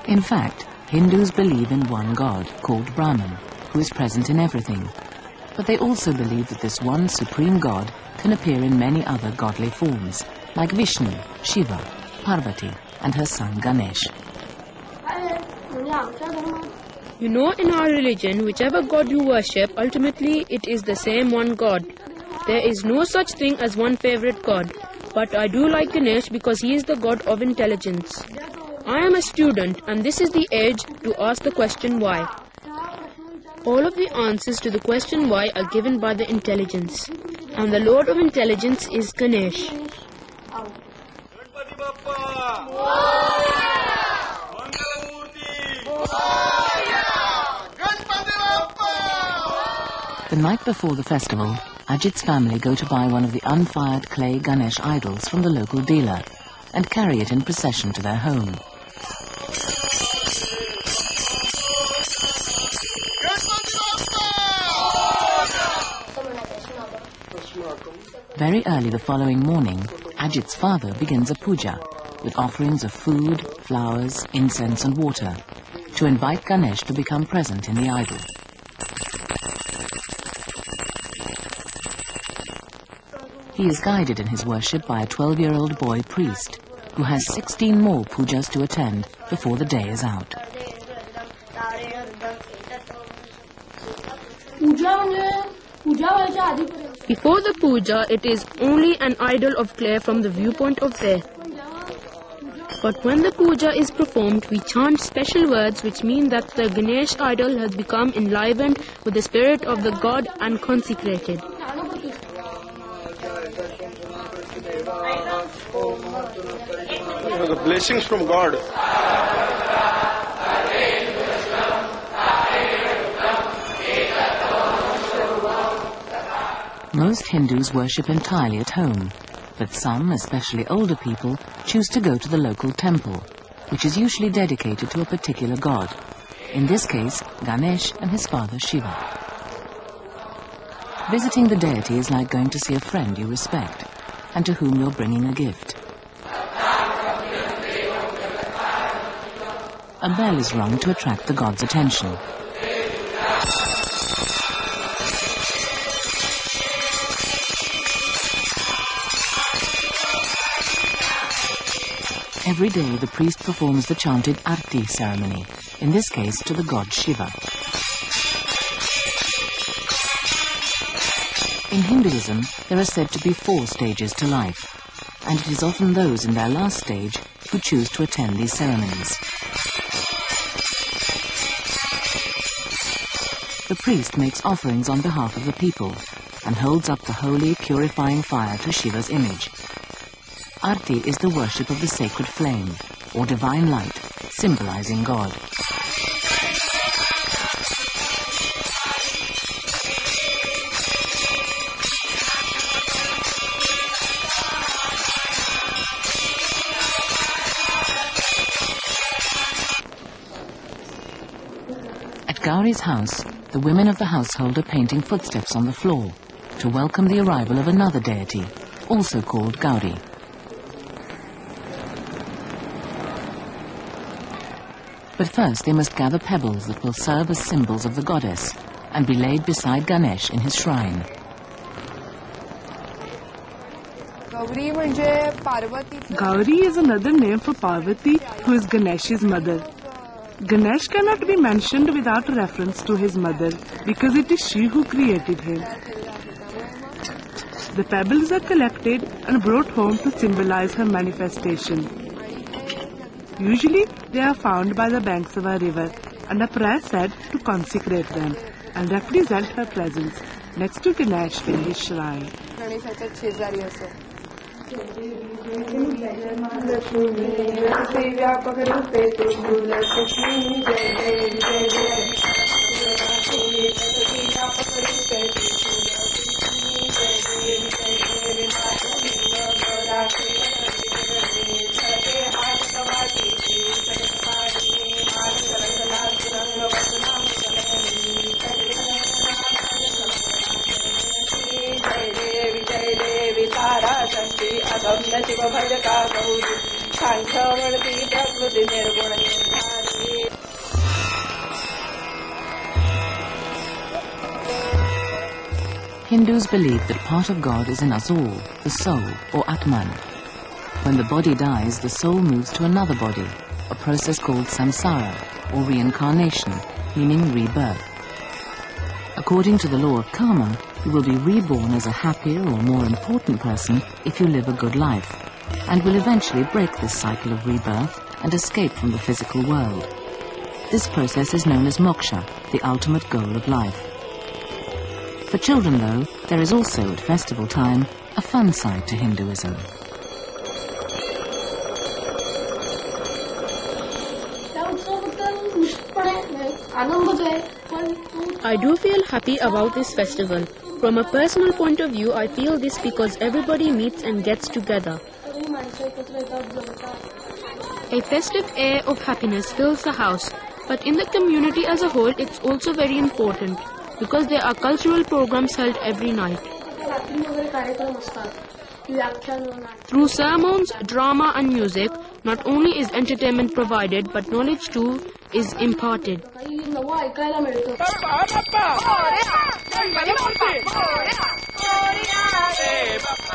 In fact, Hindus believe in one God, called Brahman, who is present in everything. But they also believe that this one supreme God can appear in many other godly forms, like Vishnu, Shiva, Parvati, and her son Ganesh. You know, in our religion, whichever God you worship, ultimately it is the same one God. There is no such thing as one favorite God. But I do like Ganesh because he is the God of intelligence. I am a student, and this is the age to ask the question why. All of the answers to the question why are given by the intelligence. And the Lord of intelligence is Ganesh. The night before the festival, Ajit's family go to buy one of the unfired clay Ganesh idols from the local dealer and carry it in procession to their home. Very early the following morning, Ajit's father begins a puja with offerings of food, flowers, incense and water to invite Ganesh to become present in the idol. He is guided in his worship by a 12-year-old boy priest who has 16 more pujas to attend before the day is out. Before the puja, it is only an idol of clay from the viewpoint of faith. But when the puja is performed, we chant special words which mean that the Ganesh idol has become enlivened with the spirit of the god and consecrated. The blessings from God. Most Hindus worship entirely at home, but some, especially older people, choose to go to the local temple, which is usually dedicated to a particular god. In this case, Ganesh and his father Shiva. Visiting the deity is like going to see a friend you respect and to whom you're bringing a gift. A bell is rung to attract the god's attention. Every day the priest performs the chanted Arti ceremony, in this case to the god Shiva. In Hinduism, there are said to be 4 stages to life, and it is often those in their last stage who choose to attend these ceremonies. The priest makes offerings on behalf of the people and holds up the holy, purifying fire to Shiva's image. Arti is the worship of the sacred flame, or divine light, symbolizing God. At Gauri's house, the women of the household are painting footsteps on the floor to welcome the arrival of another deity, also called Gauri. But first they must gather pebbles that will serve as symbols of the goddess and be laid beside Ganesh in his shrine. Gauri is another name for Parvati, who is Ganesh's mother. Ganesh cannot be mentioned without reference to his mother, because it is she who created him. The pebbles are collected and brought home to symbolize her manifestation. Usually, they are found by the banks of a river, and a prayer said to consecrate them and represent her presence next to Ganesh in his shrine. Shiv भज का गौरी सांख्यवर्ती प्रकृति निर्गुण निर्धारी Hindus believe that part of God is in us all, the soul, or Atman. When the body dies, the soul moves to another body, a process called samsara, or reincarnation, meaning rebirth. According to the law of karma, you will be reborn as a happier or more important person if you live a good life, and will eventually break this cycle of rebirth and escape from the physical world. This process is known as moksha, the ultimate goal of life. For children, though, there is also, at festival time, a fun side to Hinduism. I do feel happy about this festival. From a personal point of view, I feel this because everybody meets and gets together. A festive air of happiness fills the house, but in the community as a whole, it's also very important because there are cultural programs held every night. Through sermons, drama and music, not only is entertainment provided, but knowledge too is imparted.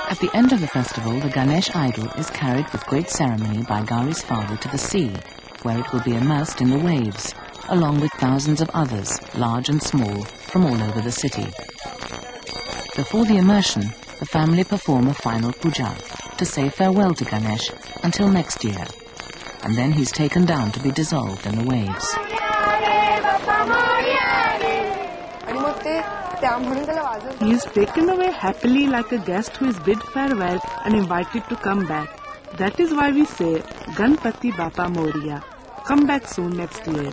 At the end of the festival, the Ganesh idol is carried with great ceremony by Gauri's father to the sea, where it will be immersed in the waves, along with thousands of others, large and small, from all over the city. Before the immersion, the family perform a final puja to say farewell to Ganesh until next year, and then he's taken down to be dissolved in the waves. He is taken away happily like a guest who is bid farewell and invited to come back. That is why we say, Ganpati Bappa Moria. Come back soon next year.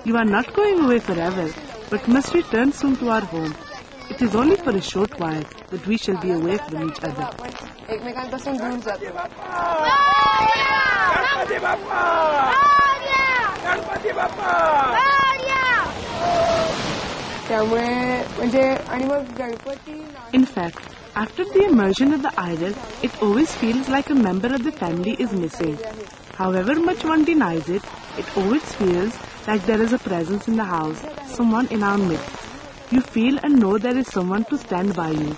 You are not going away forever, but must return soon to our home. It is only for a short while that we shall be away from each other. In fact, after the immersion of the idol, it always feels like a member of the family is missing. However much one denies it, it always feels like there is a presence in the house, someone in our midst. You feel and know there is someone to stand by you.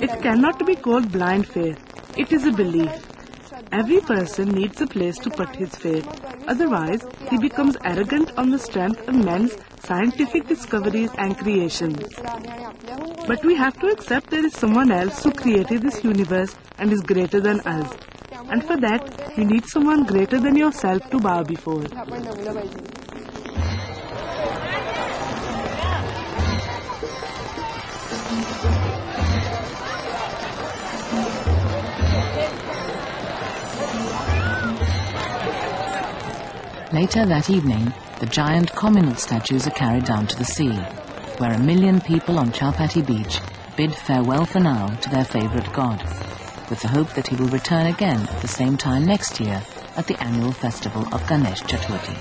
It cannot be called blind faith. It is a belief. Every person needs a place to put his faith. Otherwise, he becomes arrogant on the strength of men's scientific discoveries and creations. But we have to accept there is someone else who created this universe and is greater than us. And for that, you need someone greater than yourself to bow before. Later that evening, the giant communal statues are carried down to the sea, where 1 million people on Chowpatty beach bid farewell for now to their favourite god, with the hope that he will return again at the same time next year at the annual festival of Ganesh Chaturthi.